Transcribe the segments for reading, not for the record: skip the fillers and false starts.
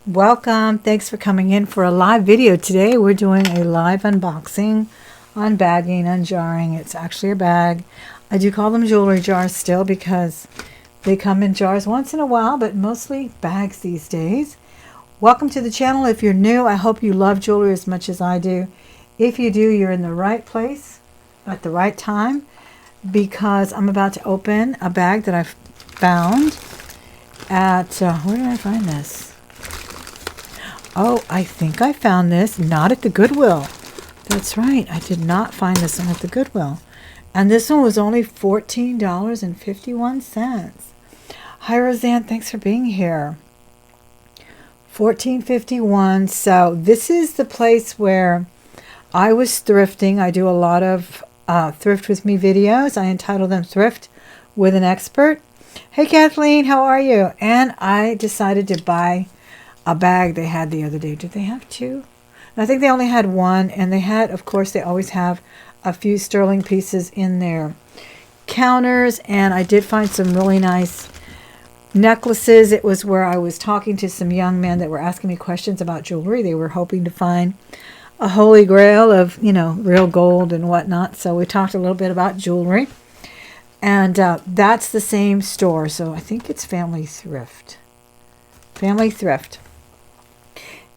Welcome. Thanks for coming in for a live video today. We're doing a live unboxing, unbagging, unjarring. It's actually a bag. I do call them jewelry jars still because they come in jars once in a while, but mostly bags these days. Welcome to the channel. If you're new, I hope you love jewelry as much as I do. If you do, you're in the right place at the right time because I'm about to open a bag that I've found at, where did I find this? Oh, I think I found this not at the Goodwill. That's right. I did not find this one at the Goodwill. And this one was only $14.51. Hi, Roseanne. Thanks for being here. $14.51. So this is the place where I was thrifting. I do a lot of Thrift with Me videos. I entitle them Thrift with an Expert. Hey, Kathleen. How are you? And I decided to buy a bag they had the other day. Did they have two? I think they only had one, and they had, of course, they always have a few sterling pieces in their counters, and I did find some really nice necklaces. It was where I was talking to some young men that were asking me questions about jewelry. They were hoping to find a holy grail of, real gold and whatnot. So we talked a little bit about jewelry, and that's the same store. So I think it's Family Thrift. Family Thrift.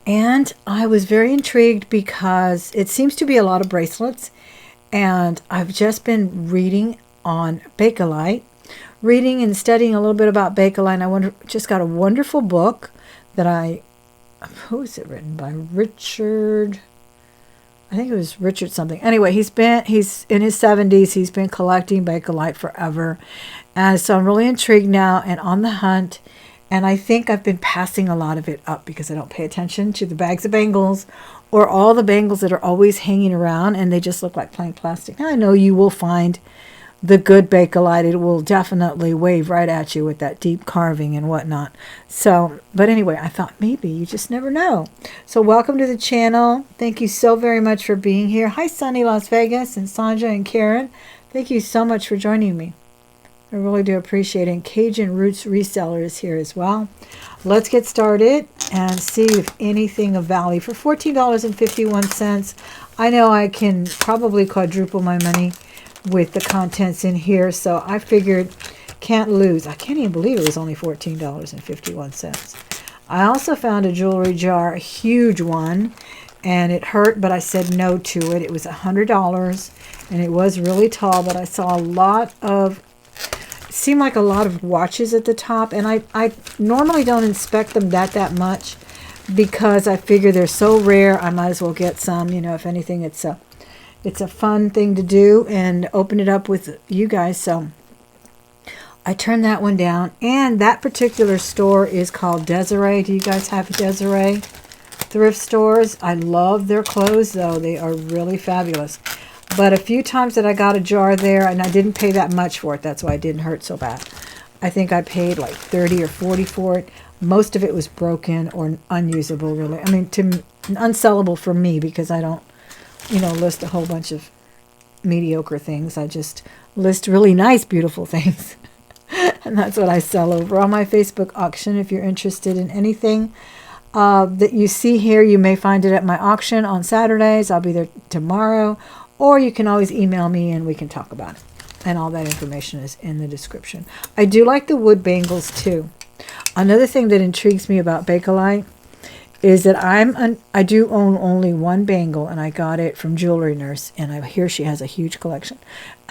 And I was very intrigued because it seems to be a lot of bracelets. And I've just been reading on Bakelite, reading and studying a little bit about Bakelite. And just got a wonderful book that who is it written by? Richard, I think it was Richard something. Anyway, he's in his 70s. He's been collecting Bakelite forever. And so I'm really intrigued now and on the hunt. And I think I've been passing a lot of it up because I don't pay attention to the bags of bangles or all the bangles that are always hanging around and they just look like plain plastic. Now I know you will find the good Bakelite. It will definitely wave right at you with that deep carving and whatnot. So, but anyway, I thought maybe you just never know. So welcome to the channel. Thank you so very much for being here. Hi, Sunny Las Vegas and Sandra and Karen. Thank you so much for joining me. I really do appreciate it. And Cajun Roots Reseller is here as well. Let's get started and see if anything of value. For $14.51, I know I can probably quadruple my money with the contents in here. So I figured can't lose. I can't even believe it was only $14.51. I also found a jewelry jar, a huge one. And it hurt, but I said no to it. It was $100. And it was really tall, but I saw a lot of seemed like a lot of watches at the top, and I normally don't inspect them that much because I figure they're so rare I might as well get some. If anything, it's a fun thing to do and open it up with you guys. So I turned that one down, and that particular store is called Desiree. Do you guys have Desiree thrift stores? I love their clothes though. They are really fabulous. But a few times that I got a jar there, and I didn't pay that much for it. That's why it didn't hurt so bad. I think I paid like $30 or $40 for it. Most of it was broken or unusable, really. I mean, unsellable for me because I don't, list a whole bunch of mediocre things. I just list really nice, beautiful things. And that's what I sell over on my Facebook auction. If you're interested in anything that you see here, you may find it at my auction on Saturdays. I'll be there tomorrow. Or you can always email me and we can talk about it. And all that information is in the description. I do like the wood bangles too. Another thing that intrigues me about Bakelite is that I do own only one bangle, and I got it from Jewelry Nurse, and I hear she has a huge collection.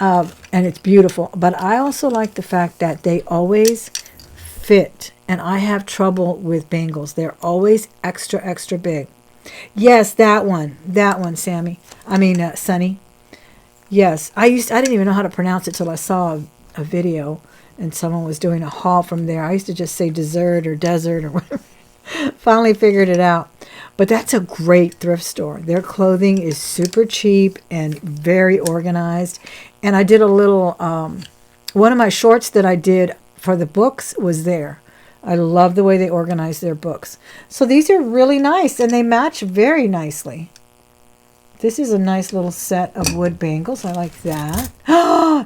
And it's beautiful. But I also like the fact that they always fit. And I have trouble with bangles. They're always extra, extra big. Yes, that one, Sammy. Sunny. Yes, I didn't even know how to pronounce it till I saw a video and someone was doing a haul from there. I used to just say dessert or desert or whatever. Finally figured it out. But that's a great thrift store. Their clothing is super cheap and very organized. And I did a little, one of my shorts that I did for the books was there. I love the way they organize their books. So these are really nice, and they match very nicely. This is a nice little set of wood bangles. I like that.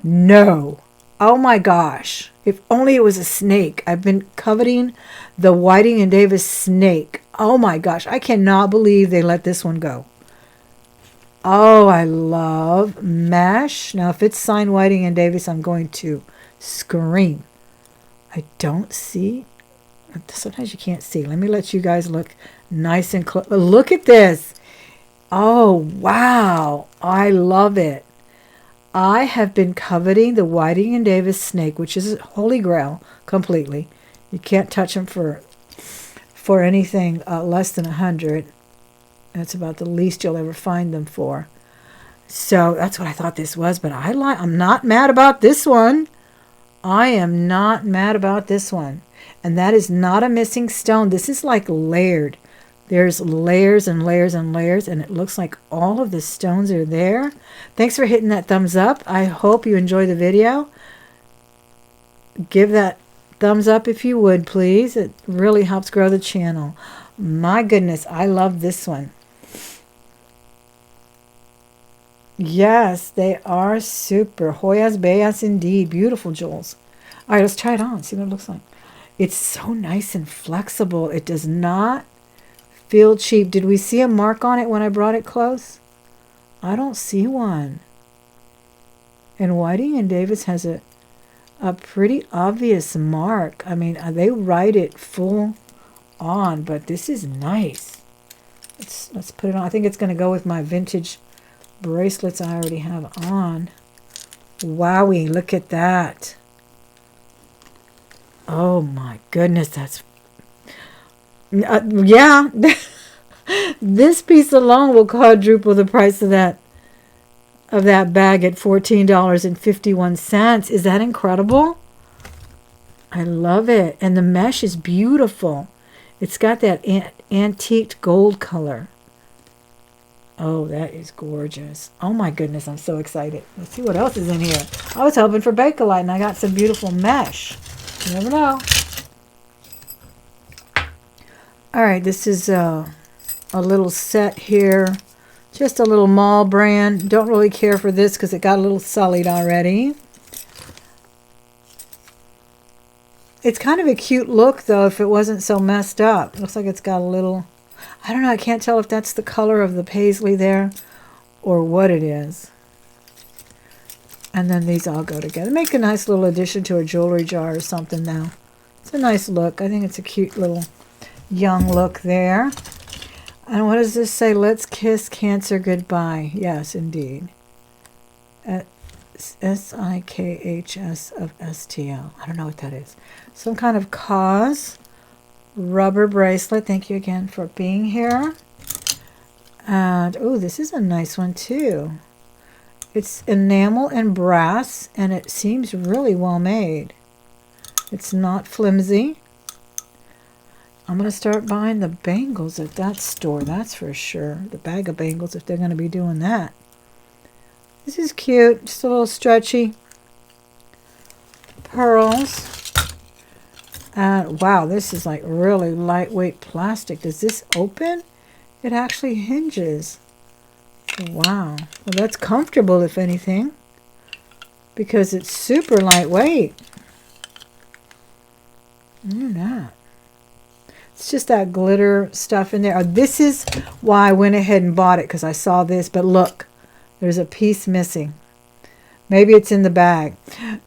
No. Oh my gosh. If only it was a snake. I've been coveting the Whiting and Davis snake. Oh my gosh, I cannot believe they let this one go. Oh, I love mesh. Now, if it's signed Whiting and Davis, I'm going to scream. I don't see. Sometimes you can't see. Let me let you guys look nice and close. Look at this. Oh, wow. I love it. I have been coveting the Whiting and Davis snake, which is holy grail completely. You can't touch them for anything less than 100. That's about the least you'll ever find them for. So that's what I thought this was, but I'm not mad about this one. I am not mad about this one. And that is not a missing stone. This is like layered. There's layers and layers and layers, and it looks like all of the stones are there. Thanks for hitting that thumbs up. I hope you enjoy the video. Give that thumbs up if you would, please. It really helps grow the channel. My goodness, I love this one. Yes, they are super. Joyas bellas indeed. Beautiful jewels. All right, let's try it on. See what it looks like. It's so nice and flexible. It does not feel cheap. Did we see a mark on it when I brought it close? I don't see one. And Whiting and Davis has a pretty obvious mark. I mean, they write it full on, but this is nice. Let's put it on. I think it's going to go with my vintage bracelets I already have on. Wowie, look at that. Oh my goodness, that's yeah. This piece alone will quadruple the price of that bag at $14.51. Is that incredible? I love it. And the mesh is beautiful. It's got that antiqued gold color. Oh, that is gorgeous. Oh my goodness, I'm so excited. Let's see what else is in here. I was hoping for Bakelite, and I got some beautiful mesh. You never know. All right, this is a little set here. Just a little mall brand. Don't really care for this because it got a little sullied already. It's kind of a cute look, though, if it wasn't so messed up. Looks like it's got a little... I don't know. I can't tell if that's the color of the paisley there or what it is. And then these all go together. Make a nice little addition to a jewelry jar or something now. It's a nice look. I think it's a cute little young look there. And what does this say? Let's kiss Cancer goodbye. Yes, indeed. SIKHS of STL. I don't know what that is. Some kind of cause rubber bracelet. Thank you again for being here. And, oh, this is a nice one too. It's enamel and brass, and it seems really well made. It's not flimsy. I'm going to start buying the bangles at that store, that's for sure. The bag of bangles, if they're going to be doing that. This is cute. Just a little stretchy. Pearls. And wow, this is like really lightweight plastic. Does this open? It actually hinges. Wow. Well, that's comfortable, if anything, because it's super lightweight. Look at that. It's just that glitter stuff in there. Oh, this is why I went ahead and bought it, because I saw this. But look, there's a piece missing. Maybe it's in the bag.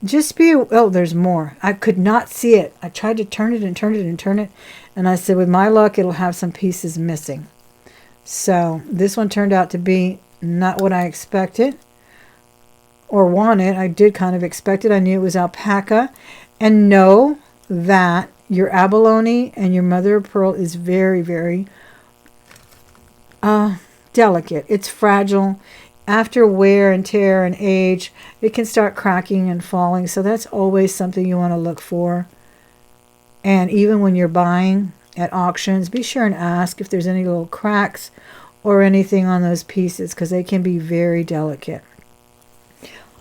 Just be... Oh, there's more. I could not see it. I tried to turn it and turn it and turn it. And I said, with my luck, it'll have some pieces missing. So this one turned out to be not what I expected or wanted. I did kind of expect it. I knew it was alpaca. And know that your abalone and your mother of pearl is very, very delicate. It's fragile. After wear and tear and age, it can start cracking and falling. So that's always something you want to look for. And even when you're buying at auctions, be sure and ask if there's any little cracks or anything on those pieces, because they can be very delicate.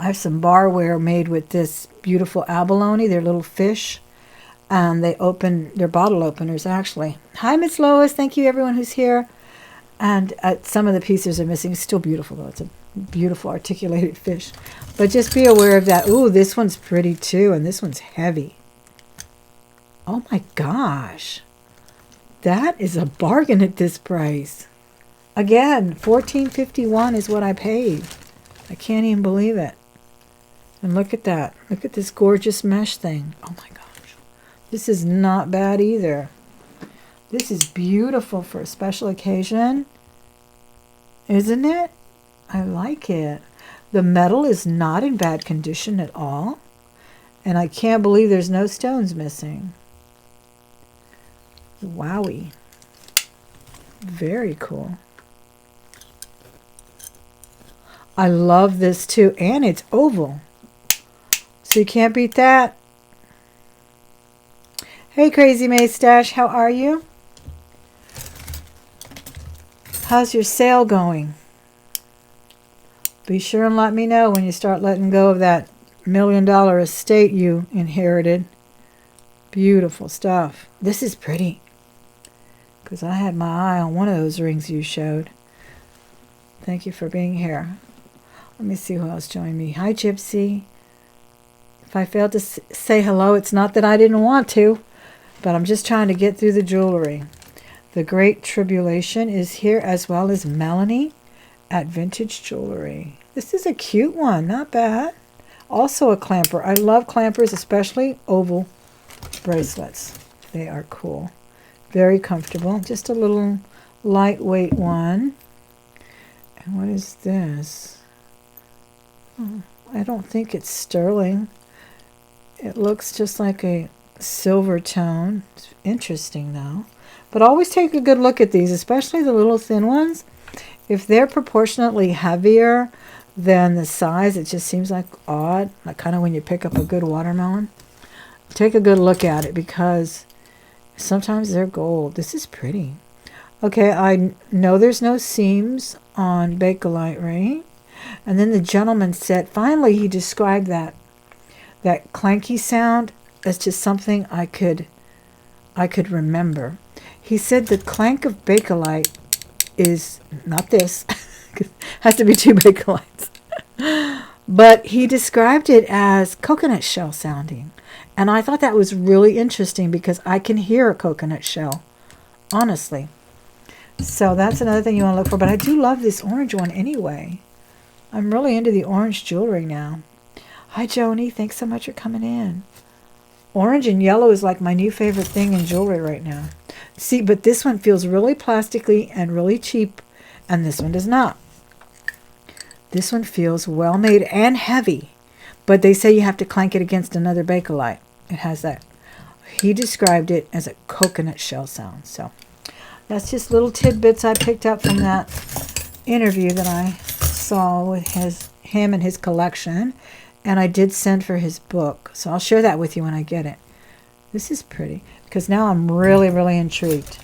I have some barware made with this beautiful abalone. They're little fish. They open, they're bottle openers, actually. Hi, Miss Lois. Thank you, everyone who's here. And some of the pieces are missing. It's still beautiful, though. It's a beautiful articulated fish. But just be aware of that. Ooh, this one's pretty, too. And this one's heavy. Oh, my gosh. That is a bargain at this price. Again, $14.51 is what I paid. I can't even believe it. And look at that. Look at this gorgeous mesh thing. Oh my gosh. This is not bad either. This is beautiful for a special occasion. Isn't it? I like it. The metal is not in bad condition at all. And I can't believe there's no stones missing. Wowie. Very cool. I love this too. And it's oval. So you can't beat that. Hey, Crazy Maystache, how are you? How's your sale going? Be sure and let me know when you start letting go of that $1 million estate you inherited. Beautiful stuff. This is pretty. Because I had my eye on one of those rings you showed. Thank you for being here. Let me see who else joined me. Hi, Gypsy. If I failed to say hello, it's not that I didn't want to, but I'm just trying to get through the jewelry. The Great Tribulation is here, as well as Melanie at Vintage Jewelry. This is a cute one, not bad. Also a clamper. I love clampers, especially oval bracelets. They are cool. Very comfortable. Just a little lightweight one. And what is this? Oh, I don't think it's sterling. It looks just like a silver tone. It's interesting though. But always take a good look at these, especially the little thin ones. If they're proportionately heavier than the size, it just seems like odd. Like kind of when you pick up a good watermelon. Take a good look at it because sometimes they're gold. This is pretty. Okay, I know there's no seams on Bakelite, right? And then the gentleman said, finally he described that clanky sound as just something I could remember. He said the clank of Bakelite is not this. Has to be two Bakelites. But he described it as coconut shell sounding. And I thought that was really interesting because I can hear a coconut shell, honestly. So that's another thing you want to look for. But I do love this orange one anyway. I'm really into the orange jewelry now. Hi, Joni. Thanks so much for coming in. Orange and yellow is like my new favorite thing in jewelry right now. See, but this one feels really plasticky and really cheap, and this one does not. This one feels well made and heavy, but they say you have to clank it against another Bakelite. It has that. He described it as a coconut shell sound. So that's just little tidbits I picked up from that interview that I saw with him and his collection. And I did send for his book. So I'll share that with you when I get it. This is pretty. Because now I'm really, really intrigued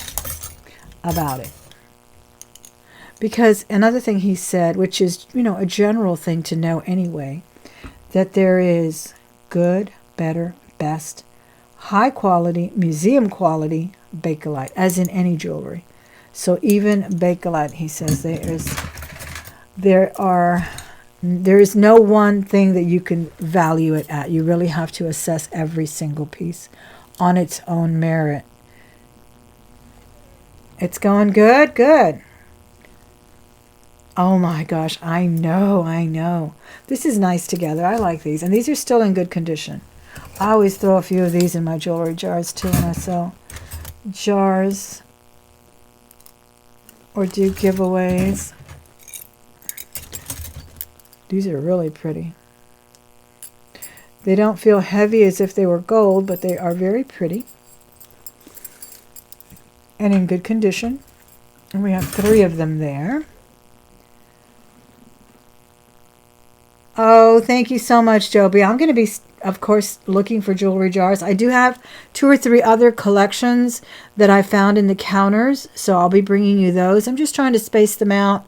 about it. Because another thing he said, which is, a general thing to know anyway, that there is good, better, best, high quality, museum quality Bakelite, as in any jewelry. So even Bakelite, he says, there is no one thing that you can value it at. You really have to assess every single piece on its own merit. It's going good? Good. Oh my gosh, I know. This is nice together. I like these. And these are still in good condition. I always throw a few of these in my jewelry jars too when I sell jars or do giveaways. These are really pretty. They don't feel heavy as if they were gold, but they are very pretty and in good condition. And we have 3 of them there. Oh, thank you so much, Joby. I'm going to be, of course, looking for jewelry jars. I do have 2 or 3 other collections that I found in the counters, so I'll be bringing you those. I'm just trying to space them out.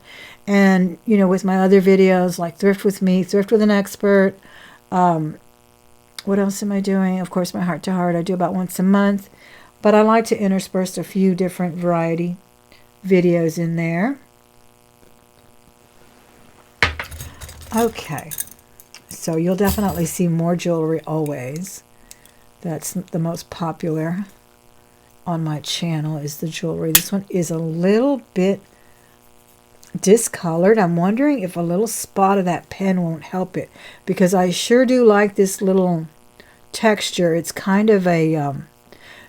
And, with my other videos, like Thrift with Me, Thrift with an Expert. What else am I doing? Of course, my Heart to Heart. I do about once a month. But I like to intersperse a few different variety videos in there. Okay. So you'll definitely see more jewelry always. That's the most popular on my channel is the jewelry. This one is a little bit discolored. I'm wondering if a little spot of that pen won't help it, because I sure do like this little texture. It's kind of a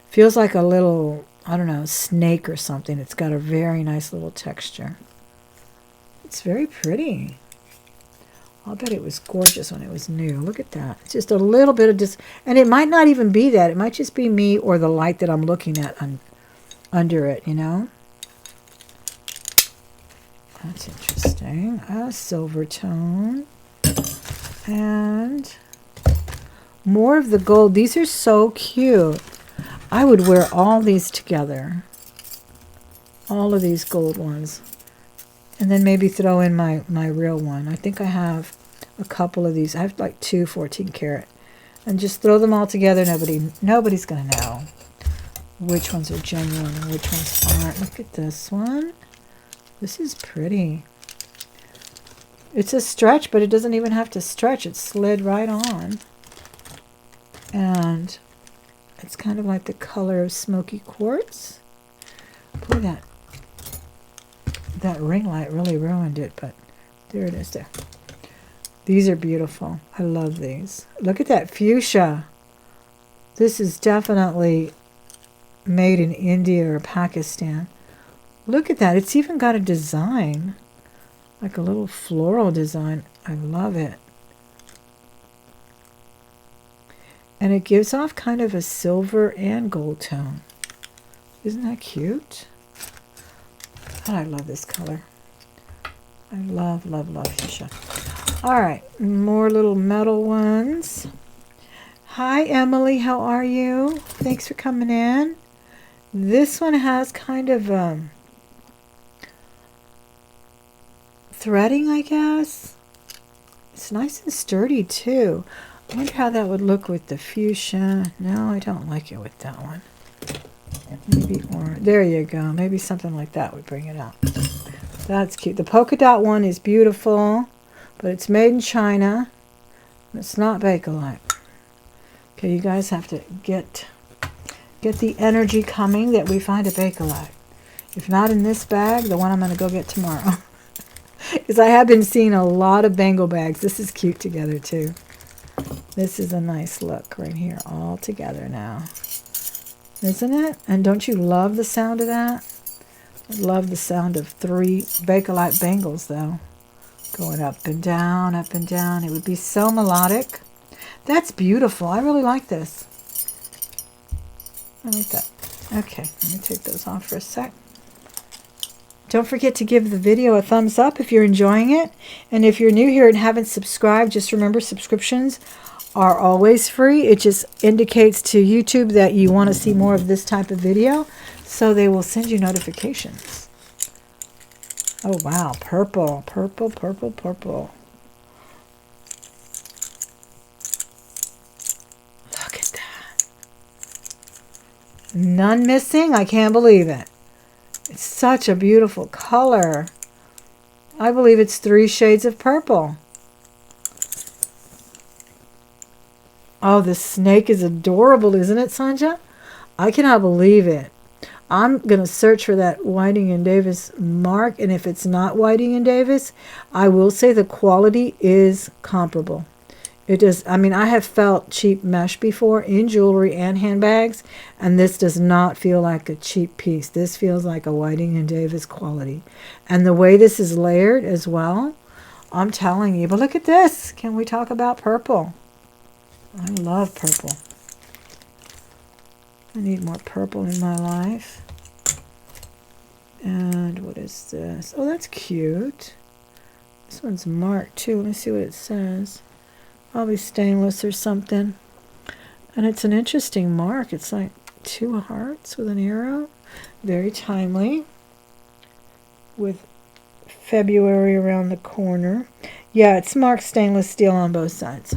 feels like a little, I don't know, snake or something. It's got a very nice little texture. It's very pretty. I'll bet it was gorgeous when it was new. Look at that. It's just a little bit of and it might not even be that. It might just be me or the light that I'm looking at under it, you know. That's interesting. A silver tone. And more of the gold. These are so cute. I would wear all these together. All of these gold ones. And then maybe throw in my real one. I think I have a couple of these. I have like 2 14 karat. And just throw them all together. Nobody's going to know which ones are genuine and which ones aren't. Look at this one. This is pretty. It's a stretch, but it doesn't even have to stretch. It slid right on. And it's kind of like the color of smoky quartz. Boy, that ring light really ruined it, but there it is there. These are beautiful. I love these. Look at that fuchsia. This is definitely made in India or Pakistan. Look at that. It's even got a design, like a little floral design. I love it. And it gives off kind of a silver and gold tone. Isn't that cute? Oh, I love this color. I love, love, love fuchsia. All right, more little metal ones. Hi, Emily. How are you? Thanks for coming in. This one has kind of threading, I guess. It's nice and sturdy, too. I wonder how that would look with the fuchsia. No, I don't like it with that one. Maybe, or there you go. Maybe something like that would bring it out. That's cute. The polka dot one is beautiful, but it's made in China. It's not Bakelite. Okay, you guys have to get the energy coming that we find a Bakelite. If not in this bag, the one I'm going to go get tomorrow. Because I have been seeing a lot of bangle bags. This is cute together, too. This is a nice look right here, all together now. Isn't it? And don't you love the sound of that? I love the sound of 3 Bakelite bangles, though. Going up and down, up and down. It would be so melodic. That's beautiful. I really like this. I like that. Okay, let me take those off for a sec. Don't forget to give the video a thumbs up if you're enjoying it. And if you're new here and haven't subscribed, just remember subscriptions are always free. It just indicates to YouTube that you want to see more of this type of video, so they will send you notifications. Oh, wow. Purple, purple, purple, purple. Look at that. None missing? I can't believe it. It's such a beautiful color. I believe it's 3 shades of purple. Oh, the snake is adorable, isn't it, Sanja? I cannot believe it. I'm going to search for that Whiting & Davis mark, and if it's not Whiting & Davis, I will say the quality is comparable. It does. I mean, I have felt cheap mesh before in jewelry and handbags, and this does not feel like a cheap piece. This feels like a Whiting & Davis quality. And the way this is layered as well, I'm telling you. But look at this. Can we talk about purple? I love purple. I need more purple in my life. And what is this? Oh, that's cute. This one's marked too. Let me see what it says. Probably stainless or something. And it's an interesting mark. It's like 2 hearts with an arrow. Very timely. With February around the corner. Yeah, it's marked stainless steel on both sides.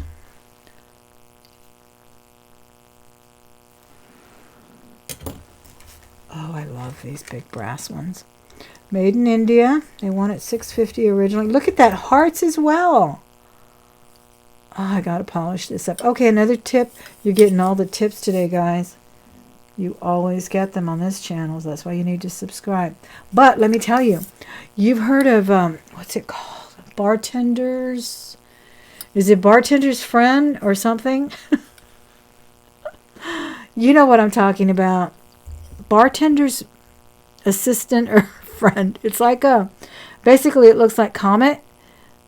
Oh, I love these big brass ones. Made in India. They want it $6.50 originally. Look at that, hearts as well. Oh, I got to polish this up. Okay, another tip. You're getting all the tips today, guys. You always get them on this channel. So that's why you need to subscribe. But let me tell you, you've heard of, what's it called? Bartenders? Is it Bartender's Friend or something? You know what I'm talking about. Bartender's assistant or friend. It's like basically it looks like Comet,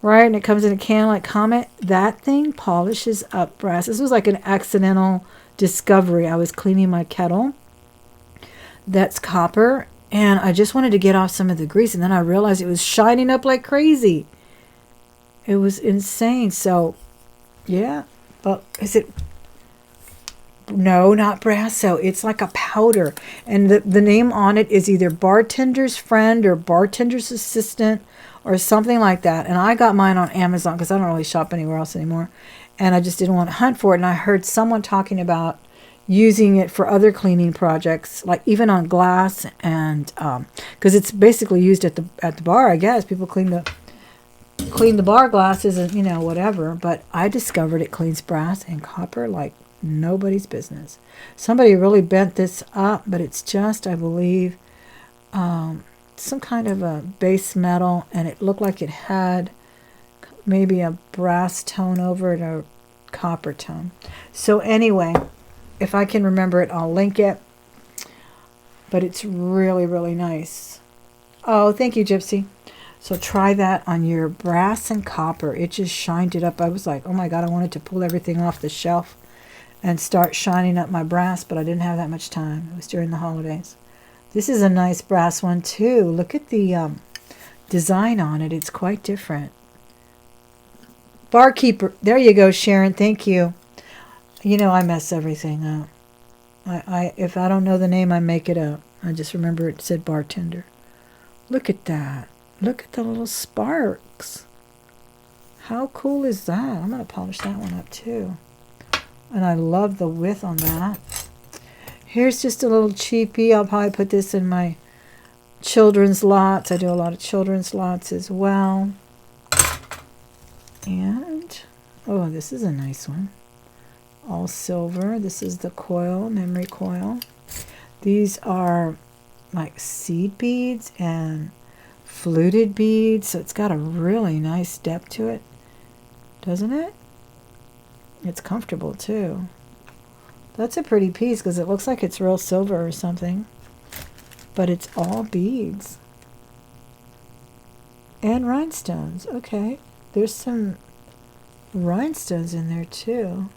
right? And it comes in a can like Comet. That thing polishes up brass. This was like an accidental discovery. I was cleaning my kettle. That's copper. And I just wanted to get off some of the grease. And then I realized it was shining up like crazy. It was insane. So, yeah. But is it... No, not brasso. It's like a powder. And the name on it is either Bartender's Friend or Bartender's Assistant or something like that. And I got mine on Amazon because I don't really shop anywhere else anymore. And I just didn't want to hunt for it. And I heard someone talking about using it for other cleaning projects, like even on glass. And because it's basically used at the bar, I guess. People clean the bar glasses and, you know, whatever. But I discovered it cleans brass and copper like nobody's business. Somebody really bent this up, but it's just, I believe, some kind of a base metal, and it looked like it had maybe a brass tone over it or copper tone. So anyway, if I can remember it, I'll link it. But it's really, really nice. Oh, thank you, Gypsy. So try that on your brass and copper. It just shined it up. I was like, oh my God, I wanted to pull everything off the shelf and start shining up my brass, but I didn't have that much time. It was during the holidays. This is a nice brass one too. Look at the design on it. It's quite different. Barkeeper. There you go, Sharon. Thank you. You know, I mess everything up. If I don't know the name, I make it up. I just remember it said bartender. Look at that. Look at the little sparks. How cool is that? I'm going to polish that one up too. And I love the width on that. Here's just a little cheapie. I'll probably put this in my children's lots. I do a lot of children's lots as well. And, oh, this is a nice one. All silver. This is the coil, memory coil. These are like seed beads and fluted beads. So it's got a really nice depth to it, doesn't it? It's comfortable too. That's a pretty piece because it looks like it's real silver or something. But it's all beads. And rhinestones. Okay. There's some rhinestones in there too.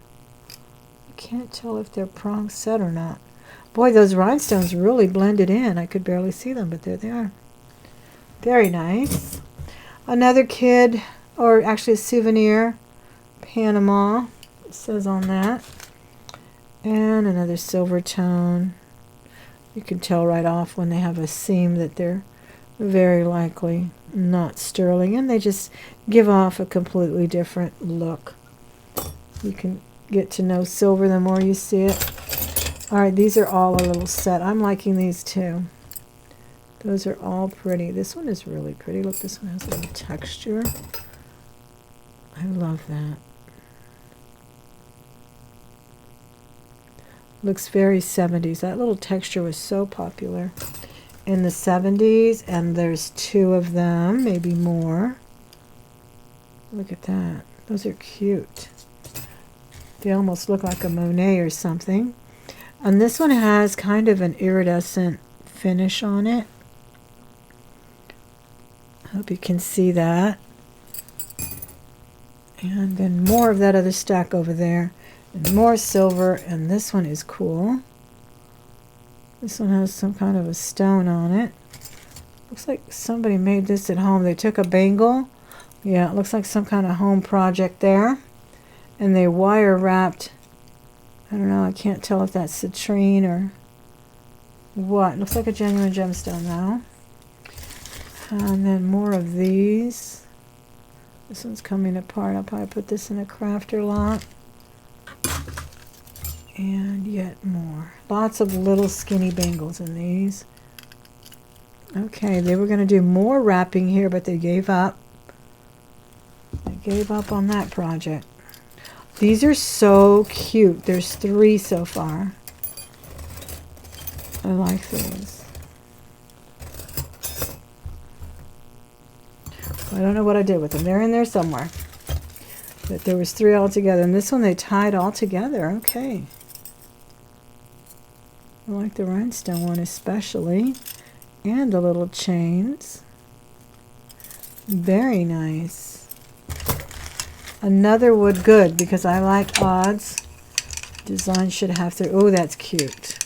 I can't tell if they're prong set or not. Boy, those rhinestones really blended in. I could barely see them, but there they are. Very nice. Another kid, or actually a souvenir, Panama. It says on that. And another silver tone. You can tell right off when they have a seam that they're very likely not sterling, and they just give off a completely different look. You can get to know silver the more you see it. All right, these are all a little set. I'm liking these too. Those are all pretty. This one is really pretty. Look, this one has a little texture. I love that. Looks very 70s. That little texture was so popular in the 70s, and there's two of them, maybe more. Look at that. Those are cute. They almost look like a Monet or something. And this one has kind of an iridescent finish on it. I hope you can see that. And then more of that other stack over there. And more silver, and this one is cool. This one has some kind of a stone on it. Looks like somebody made this at home. They took a bangle. Yeah, it looks like some kind of home project there. And they wire wrapped, I don't know, I can't tell if that's citrine or what. Looks like a genuine gemstone though. And then more of these. This one's coming apart. I'll probably put this in a crafter lot. And yet more. Lots of little skinny bangles in these. Okay, they were going to do more wrapping here, but they gave up. They gave up on that project. These are so cute. There's 3 so far. I like these. I don't know what I did with them. They're in there somewhere. But there was 3 altogether. And this one they tied all together. Okay. I like the rhinestone one especially. And the little chains. Very nice. Another wood good because I like odds. Design should have 3. Oh, that's cute.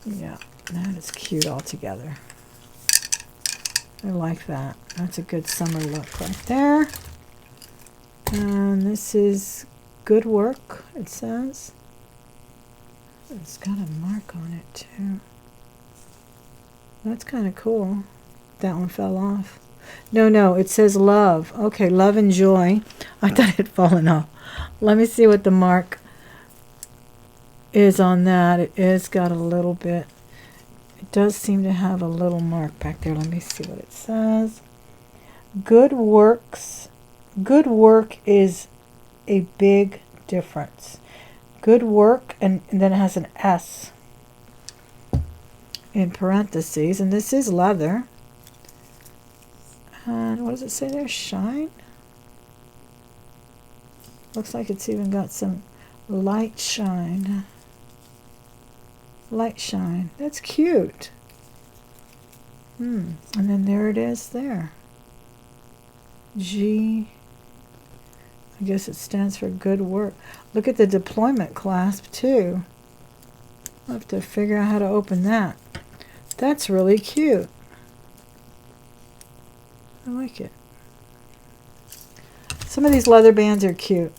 Yeah, that is cute altogether. I like that. That's a good summer look right there. And this is good work, it says. It's got a mark on it too. That's kind of cool. That one fell off. No, it says love. Okay, love and joy. I thought it had fallen off. Let me see what the mark is on that. It is got a little bit. It does seem to have a little mark back there. Let me see what it says. Good works. Good work is a big difference. Good work, and then it has an S in parentheses, and this is leather. And what does it say there? Shine? Looks like it's even got some light shine. Light shine. That's cute. And then there it is there. G. I guess it stands for good work. Look at the deployment clasp too. I'll have to figure out how to open that. That's really cute. I like it. Some of these leather bands are cute.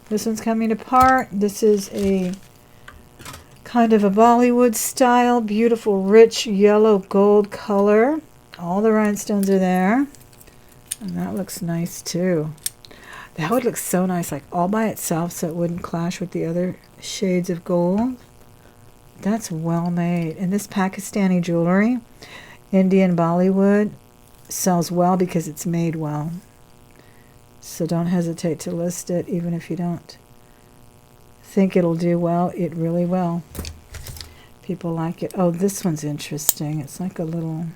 This one's coming apart. This is a kind of a Bollywood style, beautiful, rich yellow gold color. All the rhinestones are there. And that looks nice too. That would look so nice, like all by itself, so it wouldn't clash with the other shades of gold. That's well made. And this Pakistani jewelry, Indian Bollywood, sells well because it's made well. So don't hesitate to list it, even if you don't think it'll do well. It really will. People like it. Oh, this one's interesting. It's like a little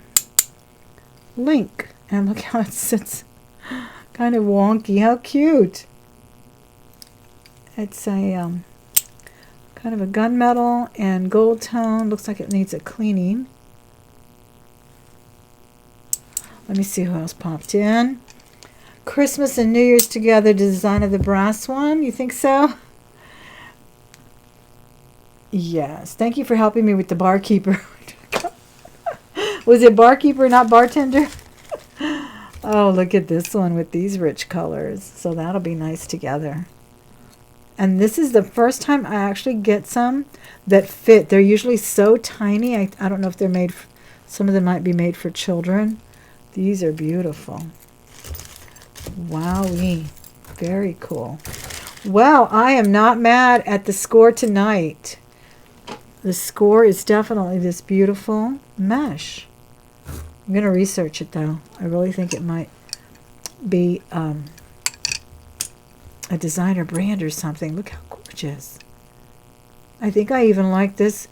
link. And look how it sits. Kind of wonky. How cute. It's a kind of a gunmetal and gold tone. Looks like it needs a cleaning. Let me see who else popped in. Christmas and New Year's together, design of the brass one. You think so? Yes. Thank you for helping me with the barkeeper. Was it barkeeper, not bartender? Oh, look at this one with these rich colors. So that'll be nice together. And this is the first time I actually get some that fit. They're usually so tiny. I don't know if they're made, some of them might be made for children. These are beautiful. Wowee. Very cool. Well, I am not mad at the score tonight. The score is definitely this beautiful mesh. I'm going to research it, though. I really think it might be a designer brand or something. Look how gorgeous. I think I even like this.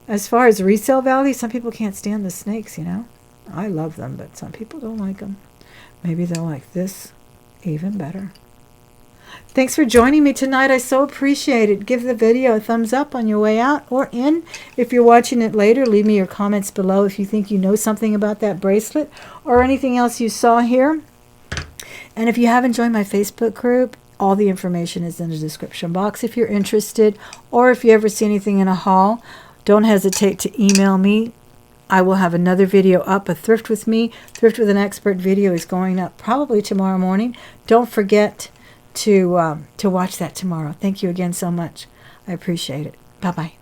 As far as resale value, some people can't stand the snakes, you know. I love them, but some people don't like them. Maybe they'll like this even better. Thanks for joining me tonight. I so appreciate it. Give the video a thumbs up on your way out or in. If you're watching it later, leave me your comments below if you think you know something about that bracelet or anything else you saw here. And if you haven't joined my Facebook group, all the information is in the description box if you're interested, or if you ever see anything in a haul, don't hesitate to email me. I will have another video up, a Thrift with Me. Thrift with an Expert video is going up probably tomorrow morning. Don't forget to watch that tomorrow. Thank you again so much. I appreciate it. Bye-bye.